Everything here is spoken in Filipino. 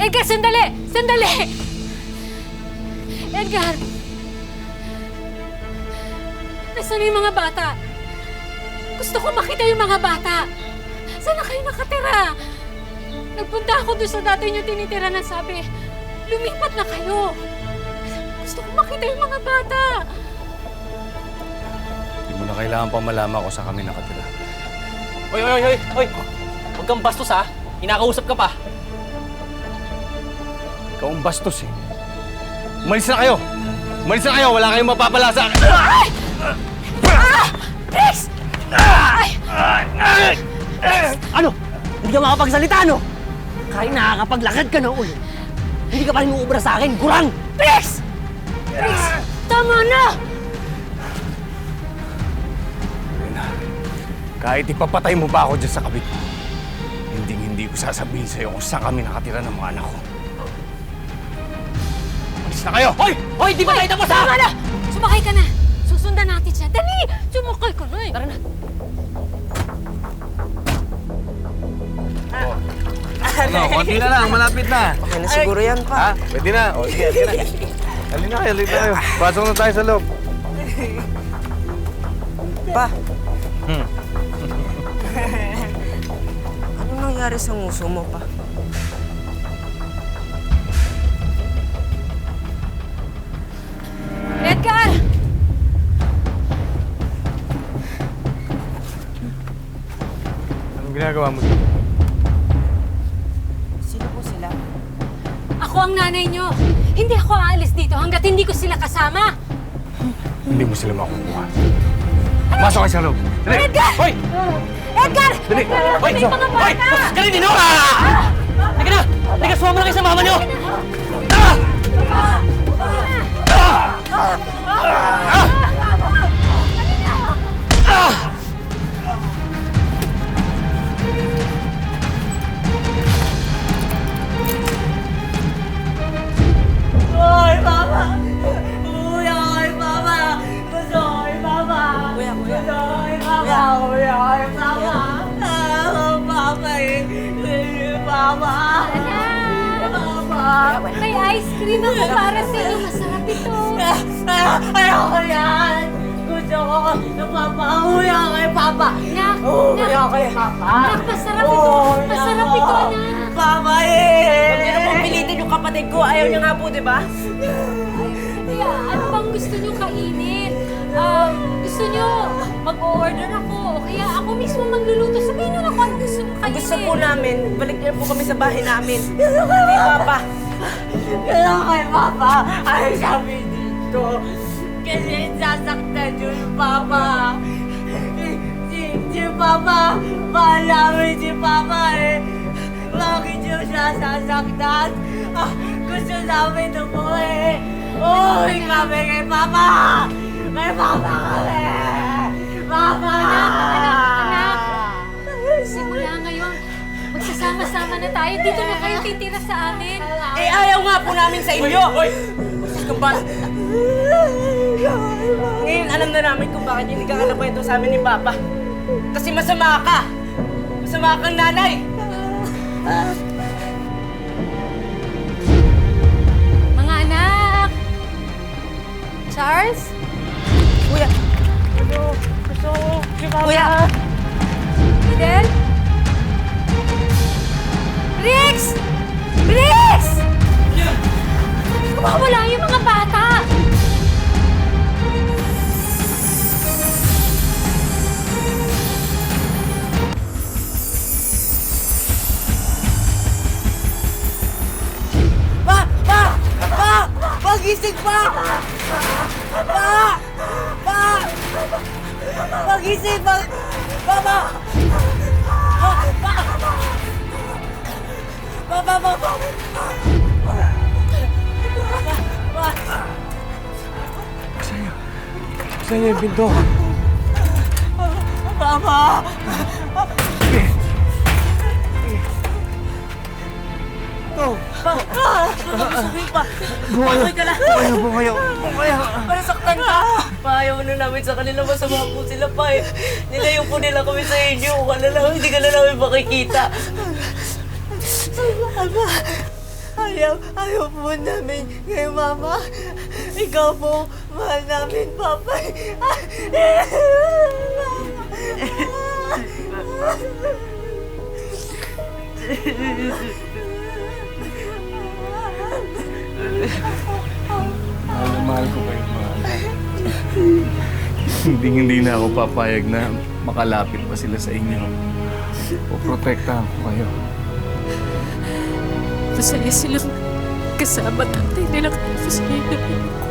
Edgar, sandali! Sandali! Edgar! Nasaan yung mga bata? Gusto ko makita yung mga bata. Saan na kayo nakatira? Nagpunta ako doon sa dati niyo tinitira na sabi, lumipat na kayo. Gusto ko makita yung mga bata. Hindi mo na kailangan pang malaman kung saan kami nakatira. Hoy! Huwag kang bastos ha! Hinakausap ka pa! Ikaw ang bastos eh. Umalis na kayo! Umalis na kayo! Wala kayong mapapala sa akin! Rex! Ano? Hindi ka makapagsalita, no? Kahit nakakapaglakad ka ng ulo, hindi ka pa rin uubra sa akin, kurang! Rex! Rex! Tama na! Elena, kahit ipapatay mo pa ako dyan sa kabit, hindi ko sasabihin sa'yo kung saan kami nakatira ng mga anak ko. Umalis na kayo! Hoy! Di ba tayo tapos ha? Tama na! Sumakay ka na! Susundan natin siya. Dali! Sumakay ka na eh! Tara na! Ano, konti na lang, malapit na. Okay na siguro yan, pa. Ha? Pwede na. O, sige, sige na. Halina kayo. Pasok na tayo sa loob. Pa. Anong nangyari sa nguso mo, pa? Edgar! Anong ginagawa mo dito? Sino po sila? Ako ang nanay niyo. Hindi ako aalis dito hanggat hindi ko sila kasama. Hindi mo sila makukuha. Pasok kayo sa loob. Dali! Edgar! Hoy! Edgar! Dali! Hoy! May mga bata! Kalinin mo! Halika na! Halika, sumama na kayo sa mama niyo! Hoy, Papa! Kuya, hoy, Papa! Gusto ko, hoy, Papa! Kuya. Gusto ko, hoy, Papa! Kuya, hoy, Papa! Oh, Papa eh! Papa! Papa! May ice cream ako para sa iyo. Masarap ito. Ayoko yan! Gusto ko ng Papa! Kuya, kay Papa! Nak! Kuya, Nak! kay Papa! Nak! Masarap ito! Masarap ito, anak! Papa eh! Huwag niyo na pong pilitin yung kapatid ko. Ayaw niya nga po, di ba? Kaya, ano bang gusto niyo kainin? Gusto niyo mag-order ako. Kaya ako mismo magluluto. Sabihin niyo na kung ano gusto niyo kainin. Gusto po namin, balik niyo po kami sa bahay namin. Hindi, Papa. Kaya kay Papa ay sabi dito. Kasi sasaktan yun, Papa. Si Papa, mahal namin si Papa eh. Bakit yun siya sasaktan? Gusto namin umuwi. Uuwi kami kay Papa! Kay Papa kami! Papa! Anak! Simula ngayon, magsasama-sama na tayo. Dito na kayo titira sa amin. Eh, ayaw nga po namin sa inyo! Sus kang bata. Ngayon, alam na namin kung bakit hindi ka kanakwento sa amin ni Papa. Kasi masama ka! Masama kang nanay! Mga anak! Charles? Kuya! Gusto ko si Papa. Kuya! Fidel? Rex! Rex! Wala yung mga bata! Pagising pa! Pagising pa! Papa! Saan niya yung pinto? Papa! Bumayo ka na! Bumayo! Para saktan ka! Pahayaw na namin sa kanila, masama po sila pa eh. Nilayo po nila kami sa inyo. Hindi ka na namin makikita. Ayaw po namin kay Mama. Ikaw po, mahal namin, Papa. Mahal ko kayo, mahal. Hindi na ako papayag na makalapit pa sila sa inyo. Poprotektahan ko kayo. Masaya silang kasama tatay nila kasi sa inyo.